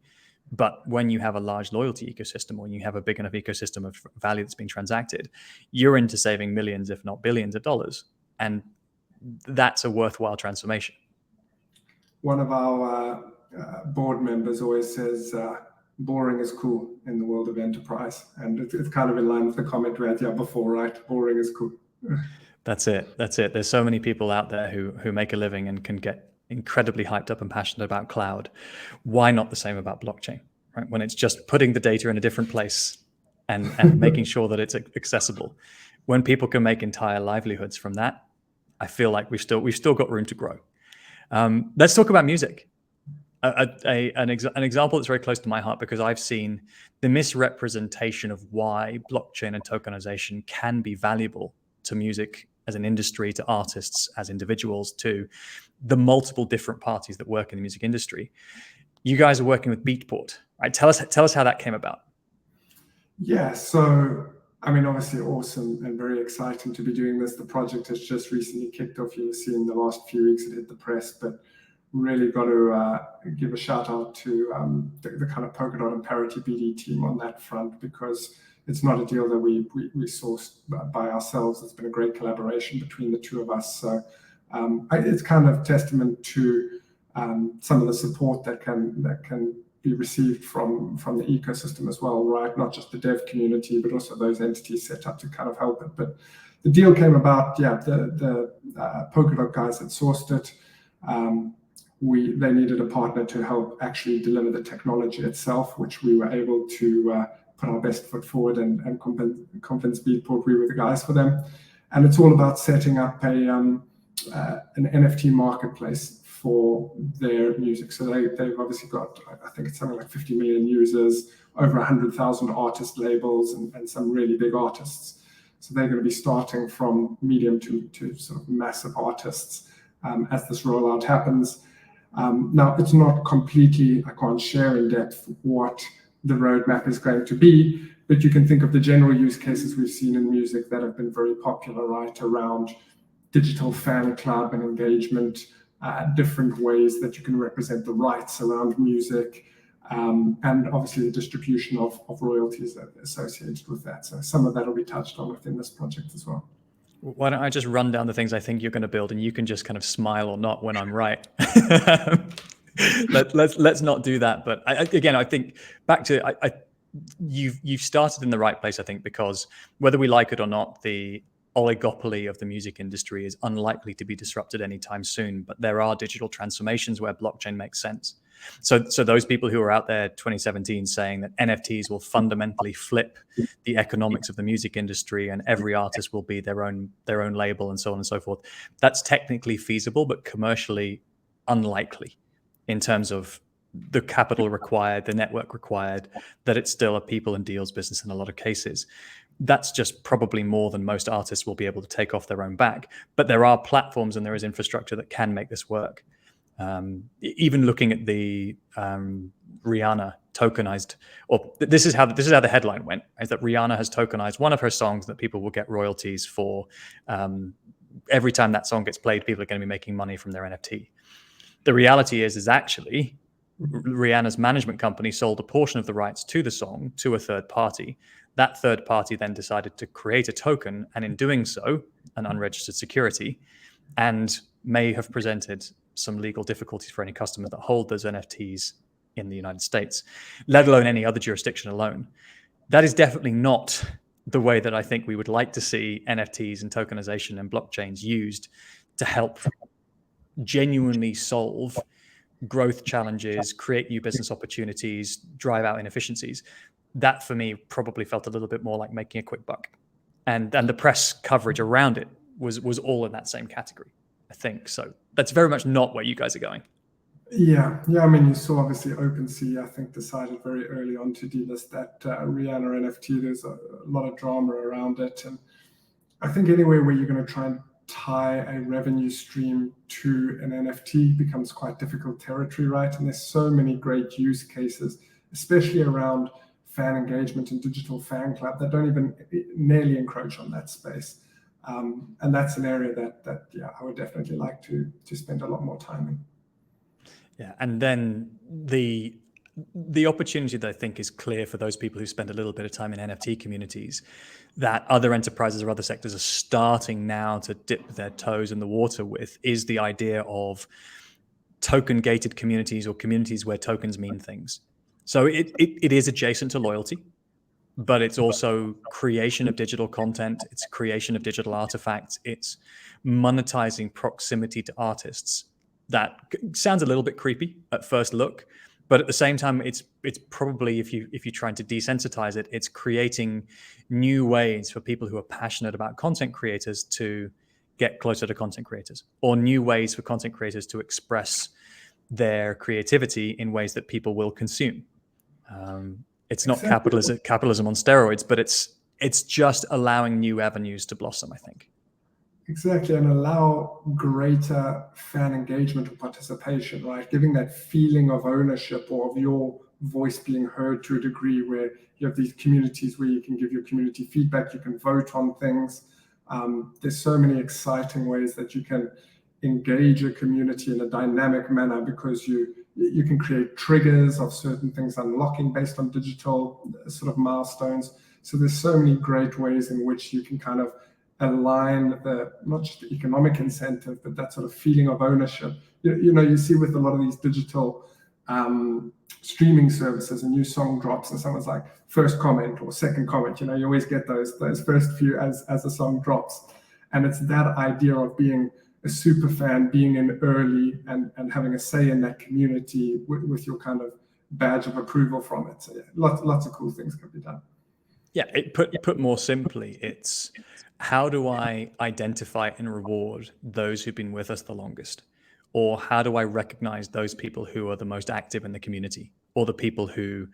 S1: But when you have a large loyalty ecosystem, when you have a big enough ecosystem of value that's being transacted, you're into saving millions, if not billions of dollars. And that's a worthwhile transformation.
S2: One of our board members always says, boring is cool in the world of enterprise. And it's kind of in line with the comment we had before, right? Boring is cool.
S1: That's it. There's so many people out there who make a living and can get incredibly hyped up and passionate about cloud. Why not the same about blockchain, right? When it's just putting the data in a different place and making sure that it's accessible. When people can make entire livelihoods from that, I feel like we've still got room to grow. Let's talk about music. An example that's very close to my heart, because I've seen the misrepresentation of why blockchain and tokenization can be valuable to music as an industry, to artists as individuals, to the multiple different parties that work in the music industry. You guys are working with Beatport, right? Tell us how that came about.
S2: Yeah, so I mean, obviously awesome and very exciting to be doing this. The project has just recently kicked off. You'll see in the last few weeks it hit the press, but really got to give a shout out to the kind of Polkadot and Parity BD team on that front, because it's not a deal that we sourced by ourselves. It's been a great collaboration between the two of us. So it's kind of testament to some of the support that can be received from the ecosystem as well, right? Not just the dev community, but also those entities set up to kind of help it. But the deal came about, yeah, the Polkadot guys had sourced it. They needed a partner to help actually deliver the technology itself, which we were able to put our best foot forward and convince Beatport we were the guys for them. And it's all about setting up an NFT marketplace for their music. So they've obviously got, I think it's something like 50 million users, over 100,000 artist labels, and some really big artists. So they're going to be starting from medium to sort of massive artists as this rollout happens. Now, it's not completely, I can't share in depth what the roadmap is going to be, but you can think of the general use cases we've seen in music that have been very popular, right, around digital fan club and engagement, different ways that you can represent the rights around music, and obviously the distribution of royalties that are associated with that. So some of that will be touched on within this project as well.
S1: Why don't I just run down the things I think you're going to build, and you can just kind of smile or not when I'm right. Let's not do that. But I think back to you've started in the right place, I think, because whether we like it or not, the oligopoly of the music industry is unlikely to be disrupted anytime soon. But there are digital transformations where blockchain makes sense. So those people who are out there 2017 saying that NFTs will fundamentally flip the economics of the music industry and every artist will be their own label and so on and so forth, that's technically feasible, but commercially unlikely in terms of the capital required, the network required, that it's still a people and deals business in a lot of cases. That's just probably more than most artists will be able to take off their own back. But there are platforms and there is infrastructure that can make this work. Even looking at the Rihanna tokenized, or this is how the headline went, is that Rihanna has tokenized one of her songs that people will get royalties for. Every time that song gets played, people are going to be making money from their NFT. The reality is actually Rihanna's management company sold a portion of the rights to the song to a third party. That third party then decided to create a token, and in doing so, an unregistered security, and may have presented some legal difficulties for any customers that hold those NFTs in the United States, let alone any other jurisdiction alone. That is definitely not the way that I think we would like to see NFTs and tokenization and blockchains used to help genuinely solve growth challenges, create new business opportunities, drive out inefficiencies. That for me probably felt a little bit more like making a quick buck. And the press coverage around it was all in that same category, I think. So that's very much not where you guys are going.
S2: Yeah. I mean, you saw obviously OpenSea, I think, decided very early on to delist that Rihanna NFT. There's a lot of drama around it. And I think anywhere where you're going to try and tie a revenue stream to an NFT becomes quite difficult territory, right? And there's so many great use cases, especially around fan engagement and digital fan club, that don't even nearly encroach on that space. And that's an area that I would definitely like to spend a lot more time in.
S1: Yeah, and then the opportunity that I think is clear for those people who spend a little bit of time in NFT communities, that other enterprises or other sectors are starting now to dip their toes in the water with, is the idea of token gated communities, or communities where tokens mean things. So it is adjacent to loyalty, but it's also creation of digital content, it's creation of digital artifacts, it's monetizing proximity to artists. That sounds a little bit creepy at first look, but at the same time, it's probably, if you're trying to desensitize it, it's creating new ways for people who are passionate about content creators to get closer to content creators, or new ways for content creators to express their creativity in ways that people will consume. It's not
S2: Exactly.
S1: capitalism on steroids, but it's just allowing new avenues to blossom, I think.
S2: Exactly, and allow greater fan engagement or participation, right? Giving that feeling of ownership or of your voice being heard to a degree, where you have these communities where you can give your community feedback, you can vote on things. There's so many exciting ways that you can engage a community in a dynamic manner, because you can create triggers of certain things unlocking based on digital sort of milestones. So there's so many great ways in which you can kind of align the, not just the economic incentive, but that sort of feeling of ownership. You see with a lot of these digital streaming services, a new song drops and someone's like first comment or second comment, you always get those first few as a song drops. And it's that idea of being a super fan, being in early and having a say in that community with your kind of badge of approval from it. So yeah, lots of cool things can be done.
S1: Yeah, put more simply, it's how do I identify and reward those who've been with us the longest? Or how do I recognize those people who are the most active in the community, or the people who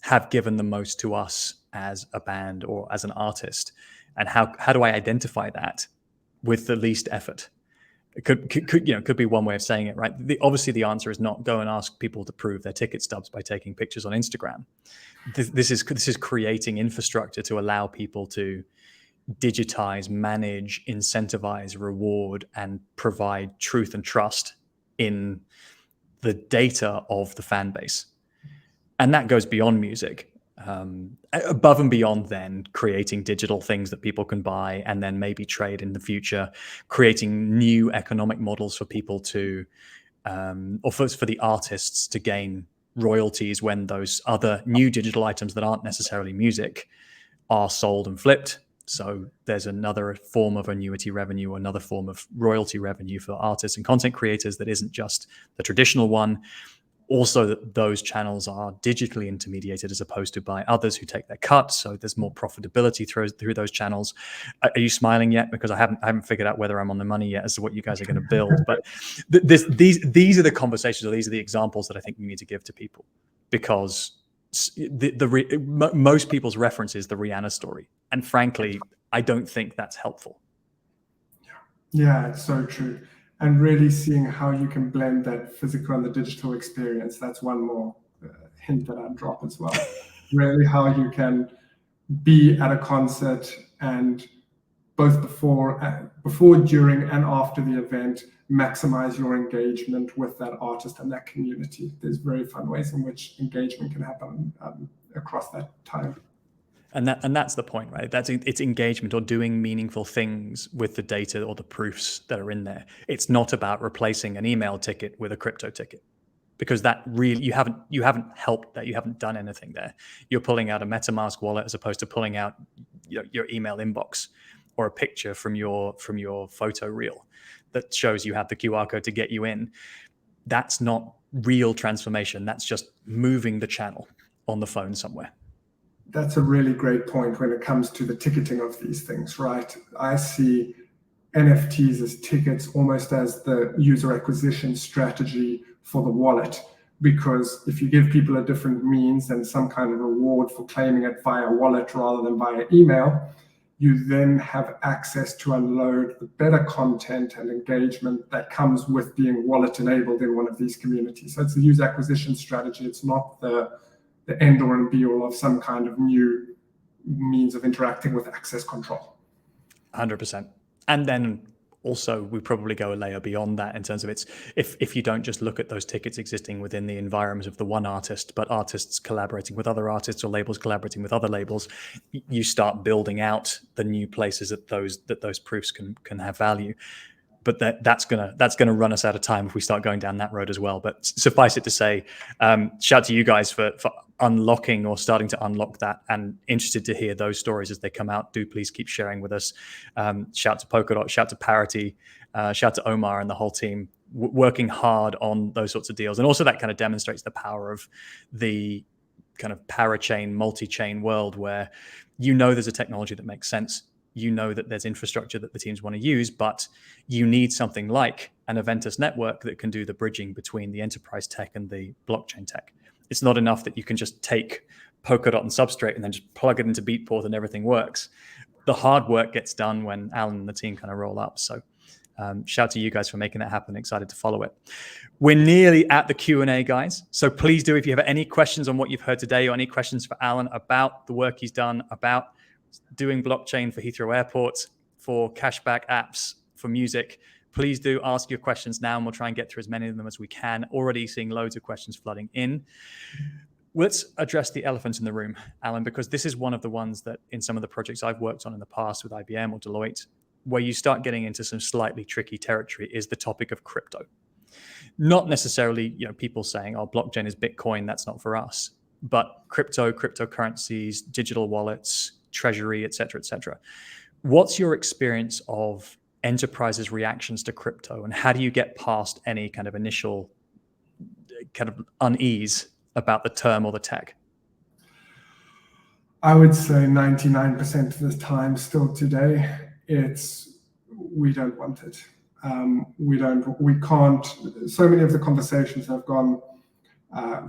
S1: have given the most to us as a band or as an artist? And how do I identify that with the least effort? It could be one way of saying it, right? Obviously, the answer is not go and ask people to prove their ticket stubs by taking pictures on Instagram. This is creating infrastructure to allow people to digitize, manage, incentivize, reward, and provide truth and trust in the data of the fan base. And that goes beyond music, above and beyond then creating digital things that people can buy and then maybe trade in the future, creating new economic models for people to, or for the artists to gain royalties when those other new digital items that aren't necessarily music are sold and flipped. So there's another form of annuity revenue, another form of royalty revenue for artists and content creators that isn't just the traditional one. Also, that those channels are digitally intermediated as opposed to by others who take their cut. So there's more profitability through those channels. Are you smiling yet? Because I haven't figured out whether I'm on the money yet as to what you guys are going to build. But these are the conversations, or these are the examples that I think we need to give to people, because most people's reference is the Rihanna story, and frankly, I don't think that's helpful.
S2: Yeah, it's so true. And really seeing how you can blend that physical and the digital experience. That's one more hint that I'd drop as well. Really how you can be at a concert and both before, during, and after the event, maximize your engagement with that artist and that community. There's very fun ways in which engagement can happen across that time.
S1: And that's the point, right? It's engagement or doing meaningful things with the data or the proofs that are in there. It's not about replacing an email ticket with a crypto ticket, because that really you haven't helped that. You haven't done anything there. You're pulling out a MetaMask wallet as opposed to pulling out your email inbox or a picture from your photo reel that shows you have the QR code to get you in. That's not real transformation. That's just moving the channel on the phone somewhere.
S2: That's a really great point when it comes to the ticketing of these things, right? I see NFTs as tickets almost as the user acquisition strategy for the wallet, because if you give people a different means and some kind of reward for claiming it via wallet rather than via email, you then have access to unload the better content and engagement that comes with being wallet enabled in one of these communities. So it's a user acquisition strategy. It's not the end all and be all of some kind of new means of interacting with access control.
S1: 100%. And then also we probably go a layer beyond that in terms of if you don't just look at those tickets existing within the environment of the one artist, but artists collaborating with other artists or labels collaborating with other labels, you start building out the new places that those proofs can have value. But that's gonna run us out of time if we start going down that road as well. But suffice it to say, shout to you guys for unlocking or starting to unlock that, and interested to hear those stories as they come out. Do please keep sharing with us. Shout to Polkadot, shout to Parity, shout to Omar and the whole team working hard on those sorts of deals. And also that kind of demonstrates the power of the kind of parachain, multi-chain world where there's a technology that makes sense. you know that there's infrastructure that the teams want to use, but you need something like an Aventus network that can do the bridging between the enterprise tech and the blockchain tech. It's not enough that you can just take Polkadot and Substrate and then just plug it into Beatport and everything works. The hard work gets done when Alan and the team kind of roll up. So shout to you guys for making that happen. Excited to follow it. We're nearly at the Q&A, guys. So please do, if you have any questions on what you've heard today or any questions for Alan about the work he's done, about doing blockchain for Heathrow Airport, for cashback apps, for music, please do ask your questions now, and we'll try and get through as many of them as we can. Already seeing loads of questions flooding in. Let's address the elephant in the room, Alan, because this is one of the ones that in some of the projects I've worked on in the past with IBM or Deloitte, where you start getting into some slightly tricky territory, is the topic of crypto. Not necessarily, people saying, oh, blockchain is Bitcoin, that's not for us, but crypto, cryptocurrencies, digital wallets, treasury, et cetera, et cetera. What's your experience of enterprises' reactions to crypto, and how do you get past any kind of initial kind of unease about the term or the tech?
S2: I would say 99% of the time still today, we don't want it. We can't, so many of the conversations have gone,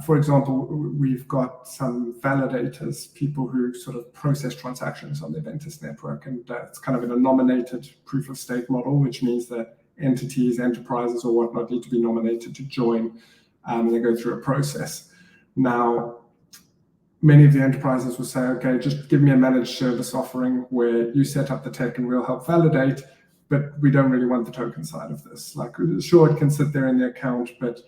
S2: for example, we've got some validators, people who sort of process transactions on the Aventus network, and it's kind of in a nominated proof of stake model, which means that entities, enterprises or whatnot need to be nominated to join, and they go through a process. Now, many of the enterprises will say, okay, just give me a managed service offering where you set up the tech and we'll help validate, but we don't really want the token side of this. Like, sure, it can sit there in the account, but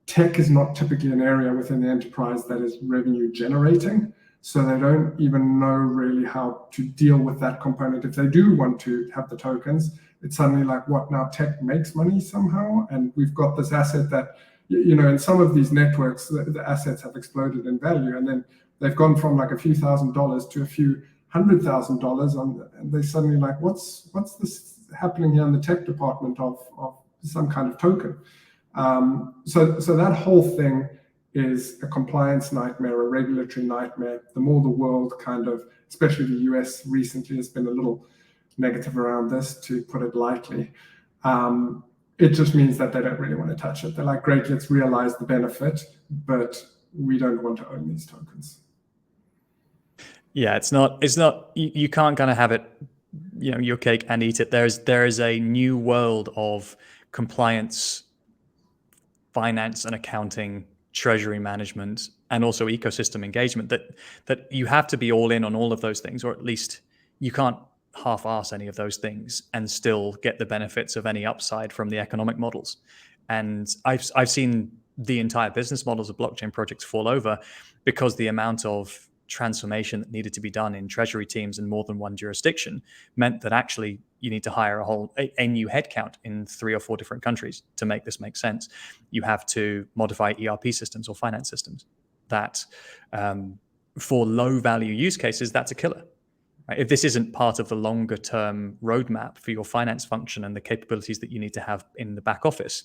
S2: tech is not typically an area within the enterprise that is revenue generating. So they don't even know really how to deal with that component. If they do want to have the tokens, it's suddenly like, what, now tech makes money somehow? And we've got this asset that, in some of these networks, the assets have exploded in value, and then they've gone from like a few $1,000s to a few $100,000, and they're suddenly like, what's this happening here in the tech department of some kind of token? So that whole thing is a compliance nightmare, a regulatory nightmare. The more the world kind of, especially the US recently, has been a little negative around this, to put it lightly. It just means that they don't really want to touch it. They're like, great, let's realize the benefit, but we don't want to own these tokens.
S1: Yeah, it's not, you can't kind of have it, your cake and eat it. There is a new world of compliance, finance and accounting, treasury management, and also ecosystem engagement that you have to be all in on all of those things, or at least you can't half-ass any of those things and still get the benefits of any upside from the economic models. And I've seen the entire business models of blockchain projects fall over because the amount of transformation that needed to be done in treasury teams in more than one jurisdiction meant that actually you need to hire a new headcount in 3 or 4 different countries to make this make sense. You have to modify ERP systems or finance systems that for low value use cases, that's a killer. Right? If this isn't part of the longer term roadmap for your finance function and the capabilities that you need to have in the back office,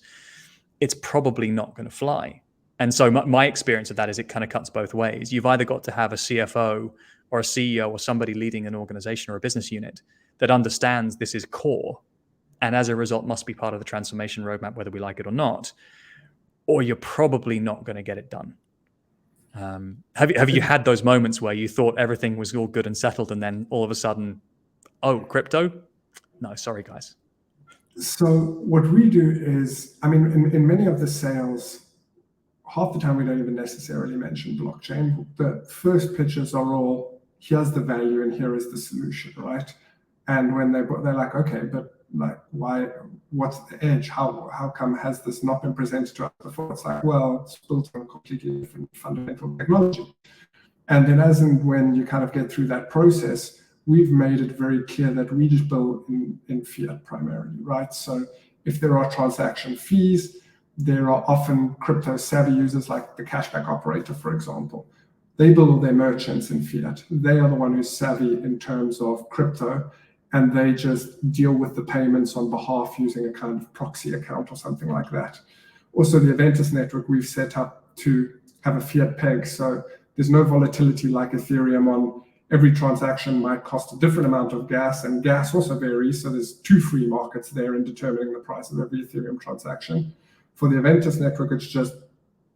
S1: it's probably not going to fly. And so my experience of that is it kind of cuts both ways. You've either got to have a CFO or a CEO or somebody leading an organization or a business unit that understands this is core, and as a result must be part of the transformation roadmap, whether we like it or not, or you're probably not going to get it done. Have you had those moments where you thought everything was all good and settled, and then all of a sudden, oh, crypto? No, sorry, guys.
S2: So what we do is, in many of the sales, half the time we don't even necessarily mention blockchain. The first pitches are all, here's the value and here is the solution, right? And when they're like, okay, but like, why? What's the edge? How come has this not been presented to us before? It's like, well, it's built on completely different fundamental technology. And then as and when you kind of get through that process, we've made it very clear that we just bill in fiat primarily, right? So if there are transaction fees, there are often crypto savvy users like the Cashback operator, for example. They bill their merchants in fiat. They are the one who's savvy in terms of crypto, and they just deal with the payments on behalf using a kind of proxy account or something like that. Also, the Aventus network we've set up to have a fiat peg, so there's no volatility like Ethereum on every transaction might cost a different amount of gas, and gas also varies. So there's two free markets there in determining the price of every Ethereum transaction. For the Aventus network, it's just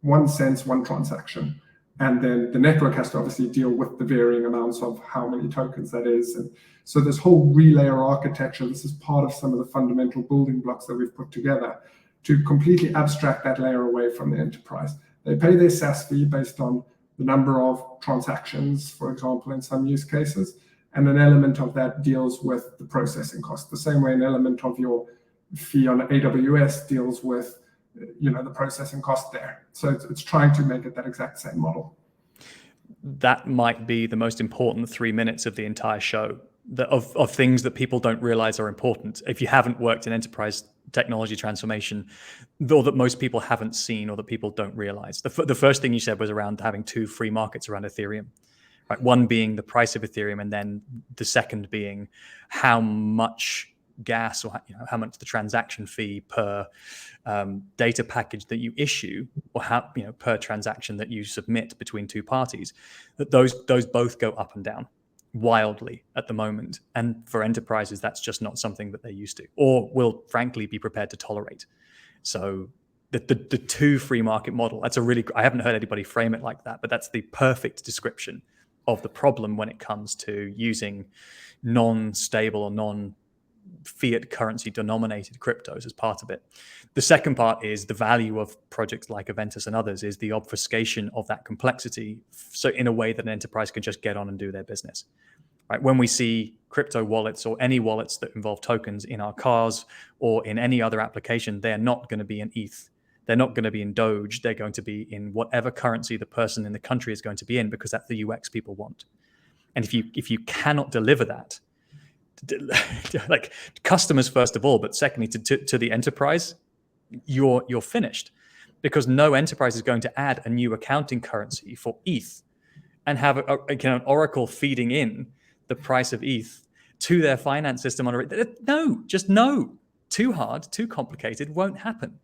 S2: 1 cent, one transaction. And then the network has to obviously deal with the varying amounts of how many tokens that is. And so this whole relayer architecture, this is part of some of the fundamental building blocks that we've put together to completely abstract that layer away from the enterprise. They pay their SaaS fee based on the number of transactions, for example, in some use cases, and an element of that deals with the processing cost, the same way an element of your fee on AWS deals with the processing cost there. So it's trying to make it that exact same model.
S1: That might be the most important 3 minutes of the entire show, of things that people don't realize are important. If you haven't worked in enterprise technology transformation, or that most people haven't seen or that people don't realize. The first thing you said was around having two free markets around Ethereum, right? One being the price of Ethereum, and then the second being how much gas, or how much the transaction fee per data package that you issue, or how per transaction that you submit between two parties. That those both go up and down wildly at the moment, and for enterprises that's just not something that they're used to or will frankly be prepared to tolerate. So the two free market model, that's I haven't heard anybody frame it like that, but that's the perfect description of the problem when it comes to using non-stable or non-fiat currency denominated cryptos as part of it. The second part is the value of projects like Aventus and others is the obfuscation of that complexity, so in a way that an enterprise can just get on and do their business. Right? When we see crypto wallets or any wallets that involve tokens in our cars or in any other application, they're not going to be in ETH. They're not going to be in Doge. They're going to be in whatever currency the person in the country is going to be in, because that's the UX people want. And if you cannot deliver that, like customers first of all, but secondly to the enterprise, you're finished, because no enterprise is going to add a new accounting currency for ETH and have an Oracle feeding in the price of ETH to their finance system no, too hard, too complicated, won't happen.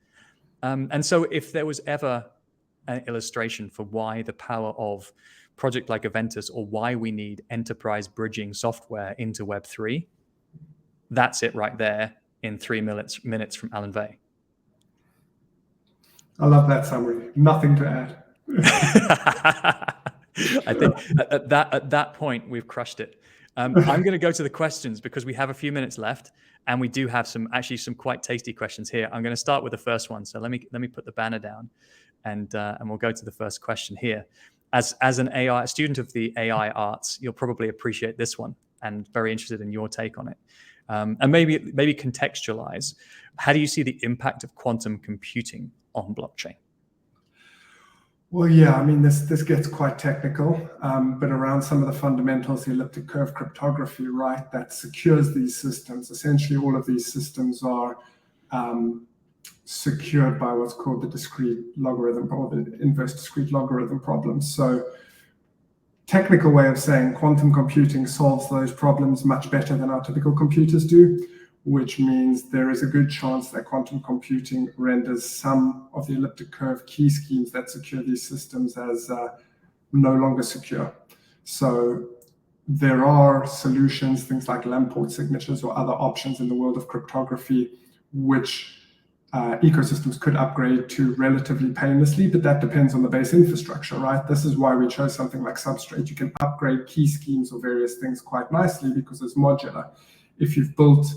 S1: And so if there was ever an illustration for why the power of project like Aventus, or why we need enterprise bridging software into Web3, that's it right there in 3 minutes from Alan Vey.
S2: I love that summary. Nothing to add.
S1: I think at that point we've crushed it. I'm going to go to the questions because we have a few minutes left, and we do have some quite tasty questions here. I'm going to start with the first one. So let me put the banner down, and we'll go to the first question here. As a student of the AI arts, you'll probably appreciate this one, and very interested in your take on it. And maybe contextualize. How do you see the impact of quantum computing on blockchain?
S2: Well, yeah, I mean, this gets quite technical, but around some of the fundamentals, the elliptic curve cryptography, right, that secures these systems. Essentially, all of these systems are secured by what's called the discrete logarithm, or the inverse discrete logarithm problem. So technical way of saying quantum computing solves those problems much better than our typical computers do, which means there is a good chance that quantum computing renders some of the elliptic curve key schemes that secure these systems as no longer secure. So there are solutions, things like Lamport signatures or other options in the world of cryptography, which ecosystems could upgrade to relatively painlessly, but that depends on the base infrastructure, right? This is why we chose something like Substrate. You can upgrade key schemes or various things quite nicely because it's modular. If you've built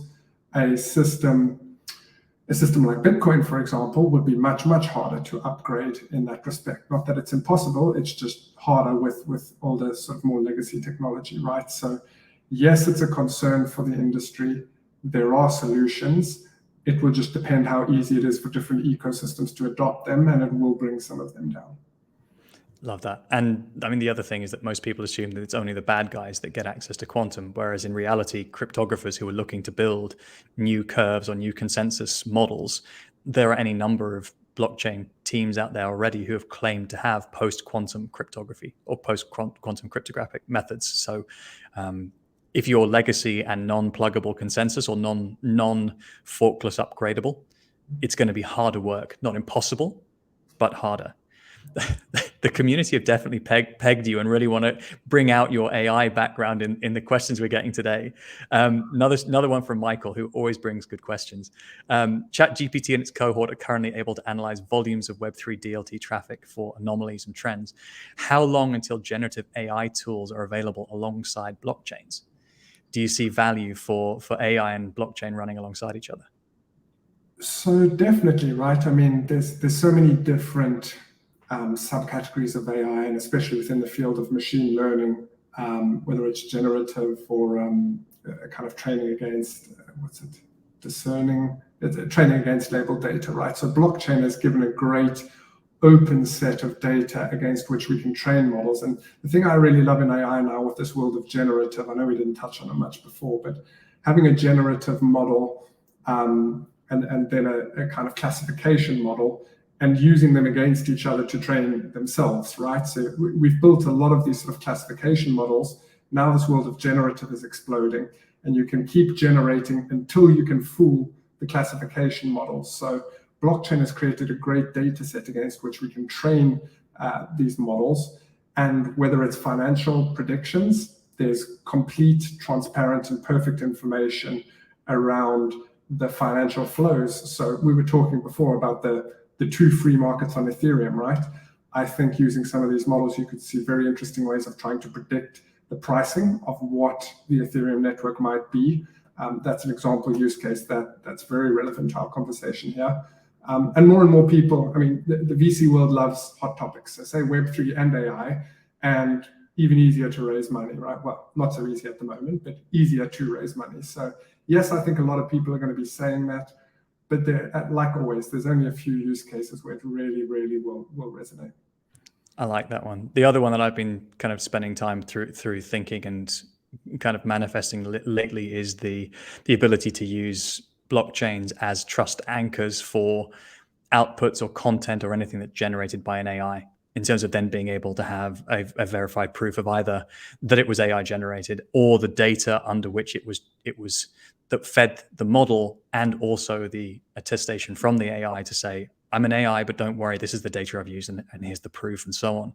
S2: a system like Bitcoin, for example, would be much, much harder to upgrade in that respect. Not that it's impossible, it's just harder with all the sort of more legacy technology, right? So yes, it's a concern for the industry. There are solutions. It will just depend how easy it is for different ecosystems to adopt them, and it will bring some of them down.
S1: Love that. And I mean, the other thing is that most people assume that it's only the bad guys that get access to quantum, whereas in reality, cryptographers who are looking to build new curves or new consensus models, there are any number of blockchain teams out there already who have claimed to have post-quantum cryptography or post-quantum cryptographic methods. So if you're legacy and non-pluggable consensus or non-forkless upgradable, it's going to be harder work, not impossible, but harder. the community have definitely pegged you and really want to bring out your AI background in the questions we're getting today. Another one from Michael, who always brings good questions. ChatGPT and its cohort are currently able to analyze volumes of Web3 DLT traffic for anomalies and trends. How long until generative AI tools are available alongside blockchains? Do you see value for AI and blockchain running alongside each other?
S2: So definitely, right? I mean, there's so many different subcategories of AI, and especially within the field of machine learning, whether it's generative or kind of training against training against labeled data, right? So blockchain has given a great open set of data against which we can train models. And the thing I really love in AI now with this world of generative, I know we didn't touch on it much before, but having a generative model and then a kind of classification model and using them against each other to train themselves, right? So we've built a lot of these sort of classification models. Now this world of generative is exploding, and you can keep generating until you can fool the classification models. So blockchain has created a great data set against which we can train these models. And whether it's financial predictions, there's complete, transparent, and perfect information around the financial flows. So we were talking before about the two free markets on Ethereum, right? I think using some of these models, you could see very interesting ways of trying to predict the pricing of what the Ethereum network might be. That's an example use case that's very relevant to our conversation here. And more people, I mean, the VC world loves hot topics. So say Web3 and AI, and even easier to raise money, right? Well, not so easy at the moment, but easier to raise money. So yes, I think a lot of people are going to be saying that, but like always, there's only a few use cases where it really, really will resonate.
S1: I like that one. The other one that I've been kind of spending time through thinking and kind of manifesting lately is the ability to use blockchains as trust anchors for outputs or content or anything that's generated by an AI, in terms of then being able to have a verified proof of either that it was AI generated or the data under which it was that fed the model, and also the attestation from the AI to say, I'm an AI, but don't worry, this is the data I've used, and here's the proof, and so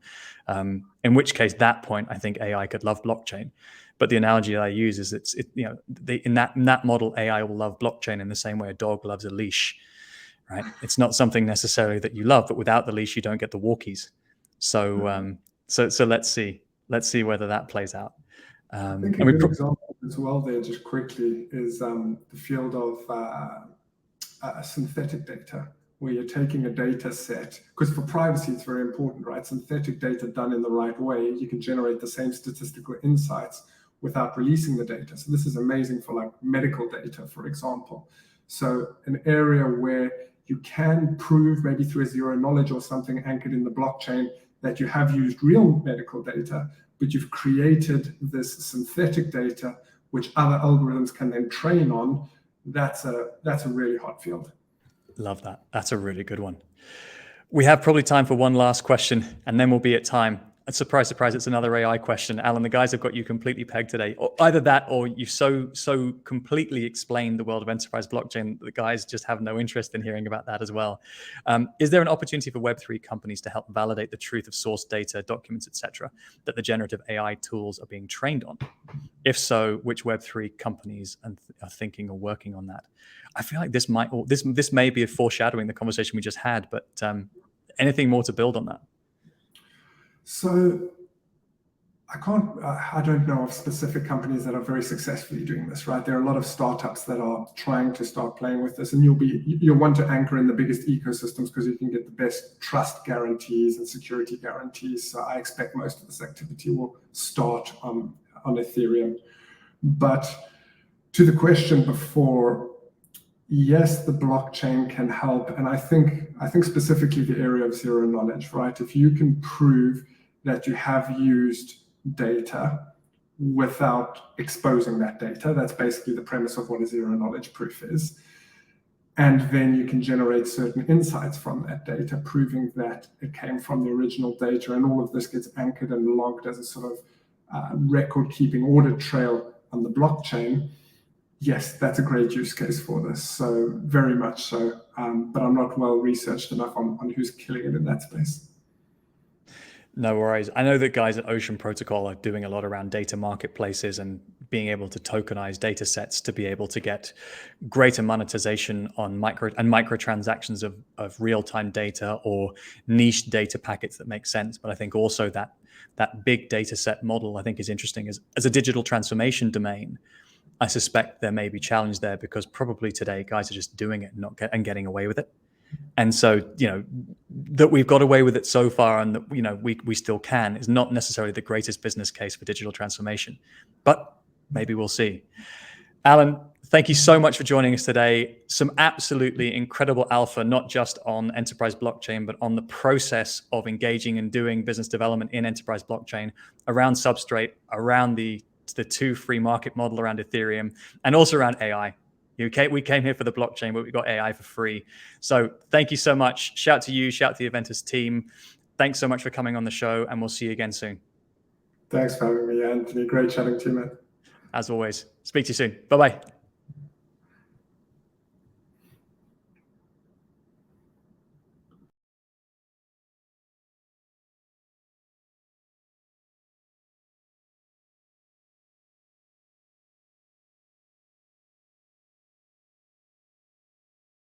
S1: on. In which case, that point, I think AI could love blockchain. But the analogy that I use is in that model, AI will love blockchain in the same way a dog loves a leash, right? It's not something necessarily that you love, but without the leash, you don't get the walkies. So so let's see whether that plays out.
S2: I think a good example as well there, just quickly, is the field of synthetic data, where you're taking a data set, because for privacy, it's very important, right? Synthetic data done in the right way, you can generate the same statistical insights without releasing the data. So this is amazing for like medical data, for example. So an area where you can prove, maybe through a zero knowledge or something anchored in the blockchain, that you have used real medical data, but you've created this synthetic data which other algorithms can then train on. That's a really hot field.
S1: Love that. That's a really good one. We have probably time for one last question, and then we'll be at time. And surprise, surprise, it's another AI question. Alan, the guys have got you completely pegged today. Or either that, or you've so completely explained the world of enterprise blockchain that the guys just have no interest in hearing about that as well. Is there an opportunity for Web3 companies to help validate the truth of source data, documents, etc., that the generative AI tools are being trained on? If so, which Web3 companies are thinking or working on that? I feel like this may be a foreshadowing the conversation we just had, but anything more to build on that?
S2: So I don't know of specific companies that are very successfully doing this, right? There are a lot of startups that are trying to start playing with this, and you'll want to anchor in the biggest ecosystems because you can get the best trust guarantees and security guarantees. So I expect most of this activity will start on Ethereum. But to the question before, yes, the blockchain can help, and I think specifically the area of zero knowledge, right? If you can prove that you have used data without exposing that data, that's basically the premise of what a zero knowledge proof is. And then you can generate certain insights from that data, proving that it came from the original data, and all of this gets anchored and logged as a sort of record-keeping audit trail on the blockchain. Yes, that's a great use case for this. So very much so, but I'm not well researched enough on who's killing it in that space.
S1: No worries. I know that guys at Ocean Protocol are doing a lot around data marketplaces and being able to tokenize data sets to be able to get greater monetization on microtransactions of real-time data or niche data packets that make sense. But I think also that big data set model I think is interesting as a digital transformation domain. I suspect there may be challenge there because probably today guys are just doing it and getting away with it. And so, that we've got away with it so far and that, we still can is not necessarily the greatest business case for digital transformation, but maybe we'll see. Alan, thank you so much for joining us today. Some absolutely incredible alpha, not just on enterprise blockchain, but on the process of engaging and doing business development in enterprise blockchain around Substrate, around the two free market model around Ethereum, and also around AI. We came here for the blockchain, but we got AI for free. So thank you so much. Shout to you, shout to the Aventus team. Thanks so much for coming on the show, and we'll see you again soon.
S2: Thanks for having me, Anthony. Great chatting to you, man.
S1: As always. Speak to you soon. Bye-bye.